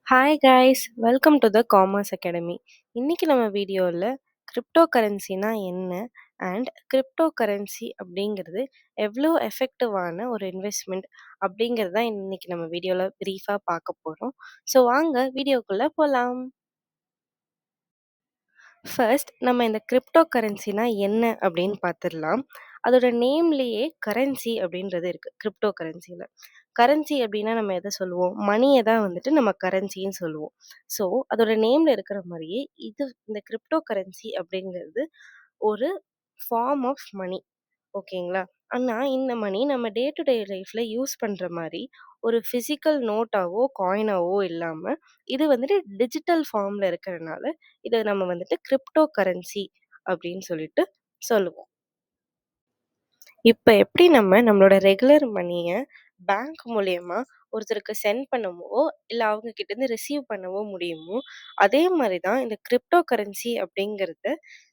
Hi guys, welcome to the commerce academy. இன்னைக்கு நம்ம வீடியோவில் கிரிப்டோ கரன்சினா என்ன அண்ட் கிரிப்டோ கரன்சி அப்படிங்கிறது எவ்வளோ எஃபெக்டிவான ஒரு இன்வெஸ்ட்மெண்ட் அப்படிங்கிறது தான் இன்னைக்கு நம்ம வீடியோவில் ப்ரீஃபாக பார்க்க போகிறோம். ஸோ வாங்க வீடியோக்குள்ளே போகலாம். ஃபர்ஸ்ட் நம்ம இந்த கிரிப்டோ கரன்சினா என்ன அப்படின்னு பார்த்துடலாம். அதோட நேம்லேயே கரன்சி அப்படின்றது இருக்குது கிரிப்டோ கரன்சியில். கரன்சி அப்படின்னா நம்ம எதை சொல்லுவோம்? மணியை தான் வந்துட்டு நம்ம கரன்சின்னு சொல்லுவோம். ஸோ அதோட நேமில் இருக்கிற மாதிரியே இந்த கிரிப்டோ கரன்சி அப்படிங்கிறது ஒரு ஃபார்ம் ஆஃப் மணி. ஓகேங்களா? ஆனா இந்த மணி நம்ம டே டு டே லைஃப்ல யூஸ் பண்ற மாரி ஒரு பிசிக்கல் நோட்டாவோ, காயினாவோ இல்லாம, இது வந்துட்டு டிஜிட்டல் ஃபார்ம்ல இருக்கிறனால, இத நம்ம வந்துட்டு கிரிப்டோ கரன்சி அப்படின்னு சொல்லிட்டு சொல்லுவோம். இப்ப எப்படி நம்ம நம்மளோட ரெகுலர் மணிய பேங்க் மூலியமா ஒருத்தருக்கு சென்ட் பண்ணவோ, இல்ல அவங்க கிட்டேருந்து ரிசீவ் பண்ணவோ முடியுமோ, அதே மாரி தான் இந்த கிரிப்டோ கரன்சி அப்படிங்கிறத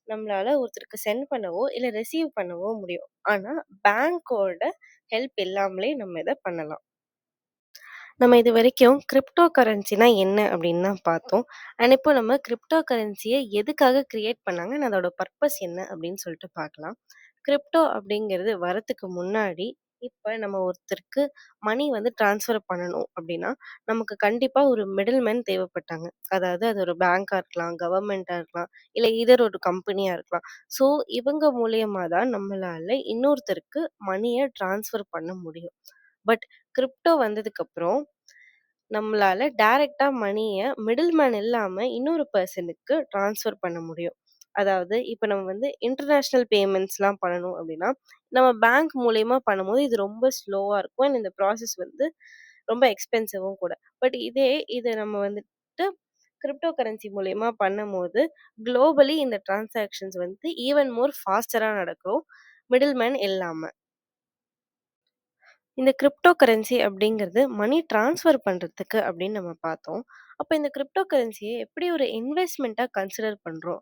நம்மளால ஒருத்தருக்கு சென்ட் பண்ணவோ, இல்ல ரிசீவ் பண்ணவோ முடியும். ஆனா பேங்கோட ஹெல்ப் இல்லாமலே நம்ம இத பண்ணலாம். நம்ம இதுவரைக்கும் கிரிப்டோ கரன்சினா என்ன அப்படின்னு தான் பார்த்தோம். அண்ட் இப்போ நம்ம கிரிப்டோ கரன்சிய எதுக்காக கிரியேட் பண்ணாங்க? and அதோட பர்ப்பஸ் என்ன அப்படின்னு சொல்லிட்டு பார்க்கலாம். கிரிப்டோ அப்படிங்கிறது வரதுக்கு முன்னாடி, இப்ப நம்ம ஒருத்தருக்கு மணி வந்து ட்ரான்ஸ்ஃபர் பண்ணணும் அப்படின்னா, நமக்கு கண்டிப்பா ஒரு மிடில் மேன் தேவைப்பட்டாங்க. அதாவது அது ஒரு பேங்கா இருக்கலாம், கவர்மெண்ட்டா இருக்கலாம், இல்ல இதர் ஒரு கம்பெனியா இருக்கலாம். ஸோ இவங்க மூலியமா தான் நம்மளால இன்னொருத்தருக்கு மணிய ட்ரான்ஸ்ஃபர் பண்ண முடியும். பட் கிரிப்டோ வந்ததுக்கப்புறம் நம்மளால டைரக்ட்டா மணிய மிடில் மேன் இல்லாம இன்னொரு பெர்சனுக்கு ட்ரான்ஸ்ஃபர் பண்ண முடியும். அதாவது இப்ப நம்ம வந்து இன்டர்நேஷனல் பேமெண்ட்ஸ்லாம் பண்ணணும் அப்படின்னா, நம்ம பேங்க் மூலியமா பண்ணும்போது இது ரொம்ப ஸ்லோவா இருக்கும். அண்ட் இந்த ப்ராசஸ் வந்து ரொம்ப எக்ஸ்பென்சிவும் கூட. பட் இத நம்ம வந்துட்டு கிரிப்டோ கரன்சி மூலியமா பண்ணும்போது, குளோபலி இந்த டிரான்சாக்ஷன்ஸ் வந்து ஈவன் மோர் ஃபாஸ்டரா நடக்கும். மிடில் மேன் இல்லாம. இந்த கிரிப்டோ கரன்சி அப்படிங்கிறது மணி ட்ரான்ஸ்ஃபர் பண்ணுறதுக்கு அப்படின்னு நம்ம பார்த்தோம். அப்போ இந்த கிரிப்டோ கரன்சியை எப்படி ஒரு இன்வெஸ்ட்மெண்ட்டாக கன்சிடர் பண்ணுறோம்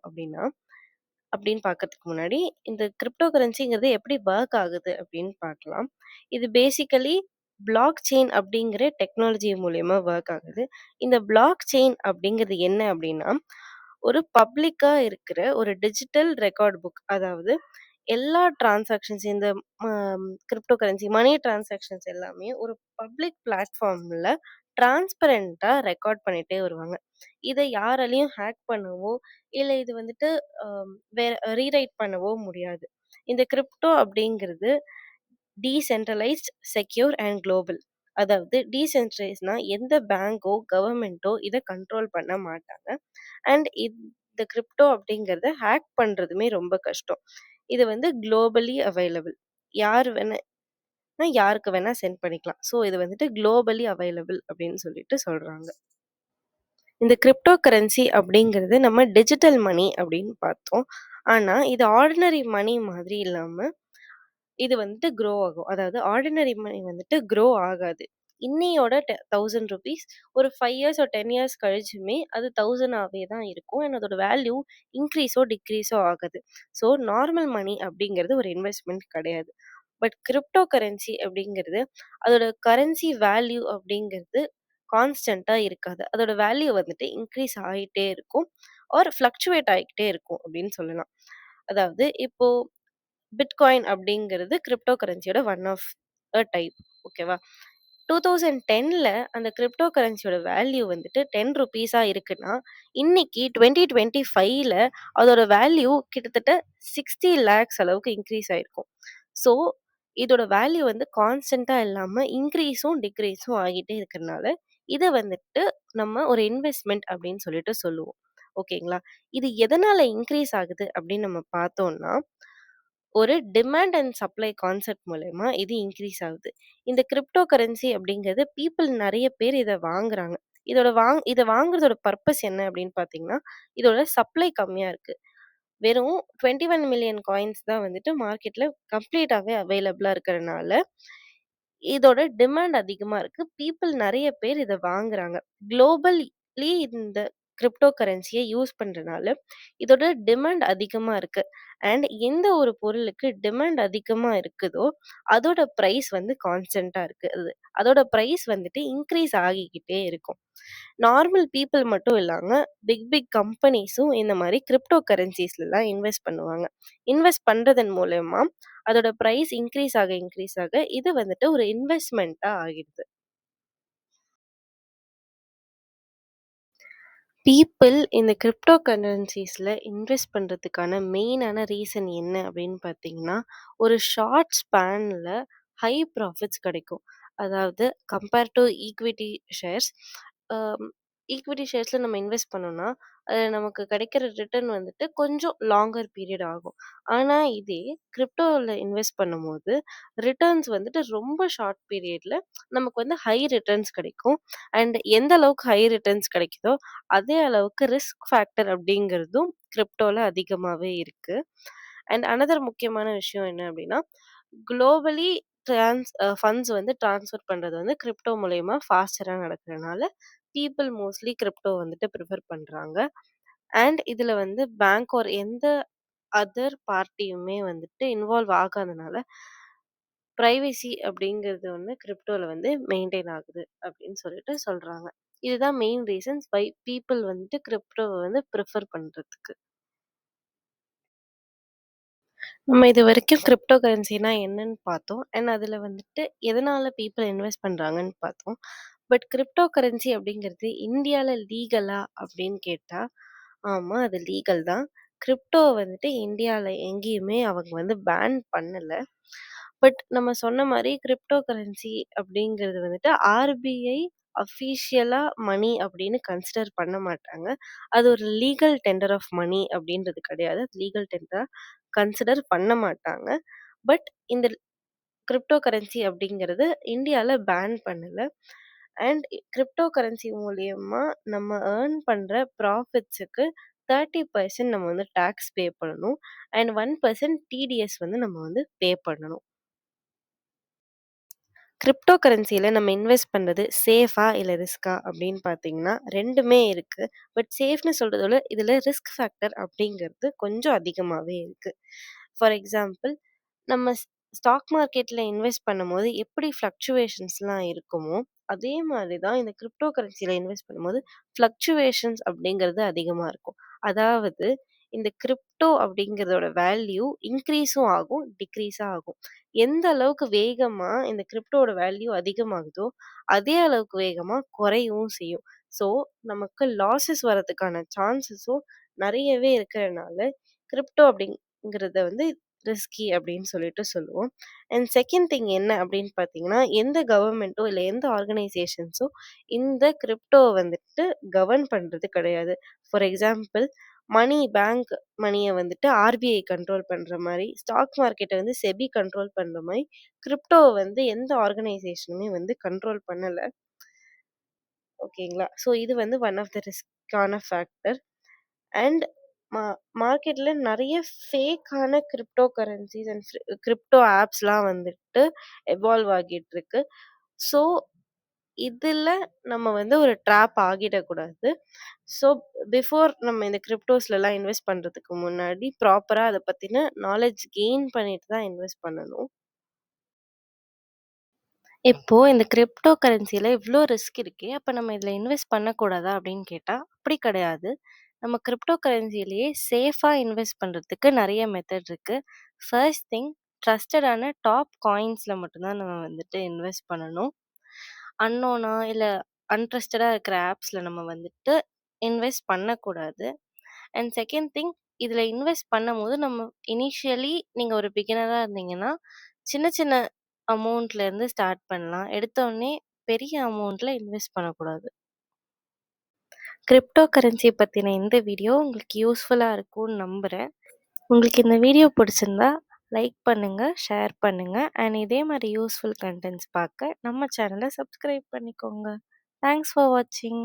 அப்படின்னு பார்க்கறதுக்கு முன்னாடி இந்த கிரிப்டோ கரன்சிங்கிறது எப்படி ஒர்க் ஆகுது அப்படின்னு பார்க்கலாம். இது பேசிக்கலி பிளாக் செயின் அப்படிங்கிற டெக்னாலஜி மூலயமா ஒர்க் ஆகுது. இந்த பிளாக் செயின் அப்படிங்கிறது என்ன அப்படின்னா, ஒரு பப்ளிக்கா இருக்கிற ஒரு டிஜிட்டல் ரெக்கார்ட் புக். அதாவது எல்லா டிரான்சாக்ஷன்ஸ் இந்த கிரிப்டோ கரன்சி மணி டிரான்சாக்ஷன்ஸ் எல்லாமே ஒரு பப்ளிக் பிளாட்ஃபார்ம்ல டிரான்ஸ்பரண்டா ரெக்கார்ட் பண்ணிட்டே வருவாங்க. இதை யாராலையும் ஹேக் பண்ணவோ, இல்ல இது வந்துட்டு வேற ரீரைட் பண்ணவோ முடியாது. இந்த கிரிப்டோ அப்படிங்கிறது டீசென்ட்ரலைஸ்ட், செக்யூர் அண்ட் குளோபல். அதாவது டீசென்ட்ரலைஸ்ட்னா எந்த பேங்கோ, கவர்மெண்ட்டோ இத கண்ட்ரோல் பண்ண மாட்டாங்க. அண்ட் இந்த கிரிப்டோ அப்படிங்கிறத ஹேக் பண்றதுமே ரொம்ப கஷ்டம். இது வந்து குளோபலி அவைலபிள். யார் வேணா யாருக்கு வேணா சென்ட் பண்ணிக்கலாம். ஸோ இது வந்துட்டு குளோபலி அவைலபிள் அப்படின்னு சொல்லிட்டு சொல்றாங்க. இந்த கிரிப்டோ கரன்சி அப்படிங்கிறது நம்ம டிஜிட்டல் மணி அப்படின்னு பார்த்தோம். ஆனா இது ஆர்டினரி மணி மாதிரி இல்லாம இது வந்துட்டு க்ரோ ஆகும். அதாவது ஆர்டினரி மணி வந்துட்டு க்ரோ ஆகாது. இன்னியோட ₹1000 ஒரு 5 இயர்ஸ் ஒரு 10 இயர்ஸ் கழிச்சுமே அது 1000 ஆவே தான் இருக்கும். அண்ட் அதோட வேல்யூ இன்க்ரீஸோ, டிக்ரீஸோ ஆகாது. ஸோ நார்மல் மணி அப்படிங்கிறது ஒரு இன்வெஸ்ட்மெண்ட் கிடையாது. பட் கிரிப்டோ கரன்சி அப்படிங்கிறது அதோட கரன்சி வேல்யூ அப்படிங்கிறது கான்ஸ்டன்ட்டா இருக்காது. அதோட வேல்யூ வந்துட்டு இன்க்ரீஸ் ஆயிட்டே இருக்கும். ஆர் ஃப்ளக்சுவேட் ஆகிக்கிட்டே இருக்கும் அப்படின்னு சொல்லலாம். அதாவது இப்போ பிட்காயின் அப்படிங்கிறது கிரிப்டோ கரன்சியோட ஒன் ஆஃப் டைப். ஓகேவா? 2010ல அந்த கிரிப்டோ கரன்சியோட வேல்யூ வந்துட்டு ₹10 இருக்குன்னா, இன்னைக்கு 2025ல அதோட வேல்யூ கிட்டத்தட்ட 60 லேக்ஸ் அளவுக்கு இன்க்ரீஸ் ஆயிருக்கும். ஸோ இதோட வேல்யூ வந்து கான்ஸ்டன்ட்டா இல்லாம இன்க்ரீஸும், டிக்ரீஸும் ஆகிட்டே இருக்கிறனால, இத வந்துட்டு நம்ம ஒரு இன்வெஸ்ட்மெண்ட் அப்படின்னு சொல்லிட்டு சொல்லுவோம். ஓகேங்களா? இது எதனால இன்க்ரீஸ் ஆகுது அப்படின்னு நம்ம பார்த்தோம்னா, ஒரு டிமாண்ட் அண்ட் சப்ளை கான்செப்ட் மூலயமா இது இன்க்ரீஸ் ஆகுது. இந்த கிரிப்டோ கரன்சி அப்படிங்கிறது பீப்பிள் நெறைய பேர் இத வாங்குறாங்க. இத வாங்குறதோட பர்ப்பஸ் என்ன அப்படின்னு பார்த்தீங்கன்னா, இதோட சப்ளை கம்மியா இருக்கு. வெறும் 21 மில்லியன் காயின்ஸ் தான் வந்துட்டு மார்க்கெட்ல கம்ப்ளீட்டாவே அவைலபிளா இருக்கிறனால, இதோட டிமாண்ட் அதிகமா இருக்கு. பீப்பிள் நெறைய பேர் இத வாங்குறாங்க. குளோபலி இந்த கிரிப்டோ கரன்சிய யூஸ் பண்றனால, இதோட டிமாண்ட் அதிகமா இருக்கு. அண்ட் எந்த ஒரு பொருளுக்கு டிமாண்ட் அதிகமா இருக்குதோ, அதோட பிரைஸ் வந்து கான்ஸ்டன்ட்டா இருக்கு. அதோட பிரைஸ் வந்துட்டு இன்கிரீஸ் ஆகிக்கிட்டே இருக்கும். நார்மல் பீப்பிள் மட்டும் இல்லாம, பிக் பிக் கம்பெனிஸும் இந்த மாரி கிரிப்டோ கரன்சிஸ்லலாம் இன்வெஸ்ட் பண்ணுவாங்க. இன்வெஸ்ட் பண்றதன் மூலியமா, அதோட பிரைஸ் இன்கிரீஸ் ஆக இது வந்துட்டு ஒரு இன்வெஸ்ட்மென்ட்டா ஆகிடுது. பீப்பிள் இந்த கிரிப்டோ கரன்சிஸ்ல இன்வெஸ்ட் பண்றதுக்கான மெயினான ரீசன் என்ன அப்படின்னு பார்த்தீங்கன்னா, ஒரு ஷார்ட் ஸ்பேன்ல ஹை ப்ராஃபிட்ஸ் கிடைக்கும். அதாவது compare to equity shares. A equity ஷேர்ஸ்ல நம்ம இன்வெஸ்ட் பண்ணோம்னா, நமக்கு கிடைக்கிற ரிட்டர்ன் வந்துட்டு கொஞ்சம் லாங்கர் பீரியட் ஆகும். ஆனா இதே கிரிப்டோல இன்வெஸ்ட் பண்ணும்போது, ரிட்டர்ன்ஸ் வந்துட்டு ரொம்ப ஷார்ட் பீரியட்ல நமக்கு வந்து ஹை ரிட்டர்ன்ஸ் கிடைக்கும். அண்ட் எந்த அளவுக்கு ஹை ரிட்டர்ன்ஸ் கிடைக்குதோ, அதே அளவுக்கு ரிஸ்க் ஃபேக்டர் அப்படிங்கிறதும் கிரிப்டோல அதிகமாவே இருக்கு. அண்ட் அனதர் முக்கியமான விஷயம் என்ன அப்படின்னா, குளோபலி ஃபண்ட்ஸ் வந்து ட்ரான்ஸ்ஃபர் பண்றது வந்து கிரிப்டோ மூலியமா ஃபாஸ்டரா நடக்கிறனால, பீப்பிள் மோஸ்ட்லி கிரிப்டோ வந்துட்டு ப்ரிஃபர் பண்றாங்க. அண்ட் இதுல வந்து பேங்க் ஆர் எந்த அதர் பார்ட்டியுமே வந்துட்டு இன்வால்வ் ஆகாதனால, பிரைவசி அப்படிங்கிறது வந்து கிரிப்டோல வந்து மெயின்டெயின் ஆகுது அப்படின்னு சொல்லிட்டு சொல்றாங்க. இதுதான் மெயின் ரீசன்ஸ் வை பீப்பிள் வந்துட்டு கிரிப்டோவ வந்து ப்ரிஃபர் பண்றதுக்கு. நம்ம இதுவரைக்கும் கிரிப்டோ கரன்சினா என்னன்னு பார்த்தோம். அண்ட் அதுல வந்துட்டு எதனால பீப்பிள் இன்வெஸ்ட் பண்றாங்கன்னு பார்த்தோம். பட் கிரிப்டோ கரன்சி அப்படிங்கிறது இந்தியால லீகலா அப்படின்னு கேட்டா, ஆமா அது லீகல் தான். கிரிப்டோ வந்துட்டு இந்தியால எங்கேயுமே அவங்க வந்து பேன் பண்ணல. பட் நம்ம சொன்ன மாரி கிரிப்டோ கரன்சி அப்படிங்கிறது வந்துட்டு ஆர்பிஐ அஃபிஷியலா மணி அப்படின்னு கன்சிடர் பண்ண மாட்டாங்க. அது ஒரு லீகல் டெண்டர் ஆஃப் மணி அப்படின்றது கிடையாது. லீகல் டெண்டரா கன்சிடர் பண்ண மாட்டாங்க. பட் இந்த கிரிப்டோ கரன்சி அப்படிங்கிறது இந்தியால பேன் பண்ணல. அண்ட் கிரிப்டோ கரன்சி மூலியமா நம்ம ஏர்ன் பண்ற ப்ராஃபிட்ஸுக்கு 30% நம்ம வந்து டாக்ஸ் பே பண்ணணும். அண்ட் 1% டிடிஎஸ் வந்து நம்ம வந்து பே பண்ணணும். கிரிப்டோ கரன்சில நம்ம இன்வெஸ்ட் பண்றது சேஃபா இல்ல ரிஸ்கா அப்படின்னு பார்த்தீங்கன்னா, 2மே இருக்கு. பட் சேஃப்ன்னு சொல்றத விட இதுல ரிஸ்க் ஃபேக்டர் அப்படிங்கிறது கொஞ்சம் அதிகமாவே இருக்கு. ஃபார் எக்ஸாம்பிள் நம்ம ஸ்டாக் மார்க்கெட்ல இன்வெஸ்ட் பண்ணும்போது எப்படி ஃப்ளக்சுவேஷன்ஸ்லாம் இருக்குமோ, அதே மாதிரி தான் இந்த கிரிப்டோ கரன்சில இன்வெஸ்ட் பண்ணும்போது ஃப்ளக்சுவேஷன்ஸ் அப்படிங்கிறது அதிகமா இருக்கும். அதாவது இந்த கிரிப்டோ அப்படிங்கிறதோட வேல்யூ இன்க்ரீஸும் ஆகும், டிக்ரீஸும் ஆகும். எந்த அளவுக்கு வேகமா இந்த கிரிப்டோட வேல்யூ அதிகமாகுதோ, அதே அளவுக்கு வேகமா குறையவும் செய்யும். ஸோ, நமக்கு லாஸஸ் வரதுக்கான சான்சஸும் நெறையவே இருக்கிறனால, கிரிப்டோ அப்படிங்கிறத வந்து ரிஸ்கி அப்படின்னு சொல்லிட்டு சொல்லுவோம். அண்ட் செகண்ட் திங் என்ன அப்படின்னு பார்த்தீங்கன்னா, எந்த கவர்மெண்ட்டோ இல்ல எந்த ஆர்கனைசேஷன்ஸோ இந்த கிரிப்டோவ வந்துட்டு கவர்ன் பண்றது கிடையாது. ஃபார் எக்ஸாம்பிள் பேங்க் மணிய வந்துட்டு ஆர்பிஐ கண்ட்ரோல் பண்ற மாரி, ஸ்டாக் மார்க்கெட்ட வந்து செபி கண்ட்ரோல் பண்ற மாரி, கிரிப்டோவ வந்து எந்த ஆர்கனைசேஷனுமே வந்து கண்ட்ரோல் பண்ணல. ஓகேங்களா? ஸோ இது வந்து ஒன் ஆஃப் த ரிஸ்க்கான ஃபேக்டர். அண்ட் மா மார்க்கெட்ல நெறைய ஃபேக்கான கிரிப்டோ கரன்சிஸ் அண்ட் கிரிப்டோ ஆப்ஸ்லாம் வந்துட்டு எவால்வ் ஆகிட்டு இருக்கு. ஸோ, இதுல நம்ம வந்து ஒரு ட்ராப் ஆகிடக்கூடாது. ஸோ, பிஃபோர் நம்ம இந்த கிரிப்டோஸ்லலாம் இன்வெஸ்ட் பண்றதுக்கு முன்னாடி ப்ராப்பரா அத பத்தின நாலேட்ஜ் கெயின் பண்ணிட்டு தான் இன்வெஸ்ட் பண்ணணும். இப்போ இந்த கிரிப்டோ கரன்சில இவ்ளோ ரிஸ்க் இருக்கே! அப்ப நம்ம இதுல இன்வெஸ்ட் பண்ணக்கூடாதா? அப்படின்னு கேட்டா, அப்படி கிடையாது. நம்ம கிரிப்டோ கரன்சிலயே சேஃபா இன்வெஸ்ட் பண்றதுக்கு நெறைய மெத்தட் இருக்கு. ஃபர்ஸ்ட் திங் ட்ரஸ்டடான டாப் காயின்ஸ்ல மட்டும் தான் நம்ம வந்துட்டு இன்வெஸ்ட் பண்ணணும். அன்னோனா இல்ல அன்ட்ரஸ்டடா இருக்கிற ஆப்ஸ்ல நம்ம வந்துட்டு இன்வெஸ்ட் பண்ணக்கூடாது. அண்ட் செகண்ட் திங் இதுல இன்வெஸ்ட் பண்ணும்போது நம்ம இனிஷியலி நீங்க ஒரு பிகினரா இருந்தீங்கன்னா, சின்ன சின்ன அமௌண்ட்ல இருந்து ஸ்டார்ட் பண்ணலாம். எடுத்தோனே பெரிய அமௌண்ட்ல இன்வெஸ்ட் பண்ணக்கூடாது. கிரிப்டோ கரன்சிய பத்தின இந்த வீடியோ உங்களுக்கு யூஸ்ஃபுல்லா இருக்கும்னு நம்புறேன். உங்களுக்கு இந்த வீடியோ பிடிச்சிருந்தா லைக் பண்ணுங்க, ஷேர் பண்ணுங்க. அண்ட் இதே மாரி யூஸ்ஃபுல் கன்டென்ட்ஸ் பார்க்க நம்ம சேனல சப்ஸ்கிரைப் பண்ணிக்கோங்க. தேங்க்ஸ் ஃபார் வாட்சிங்.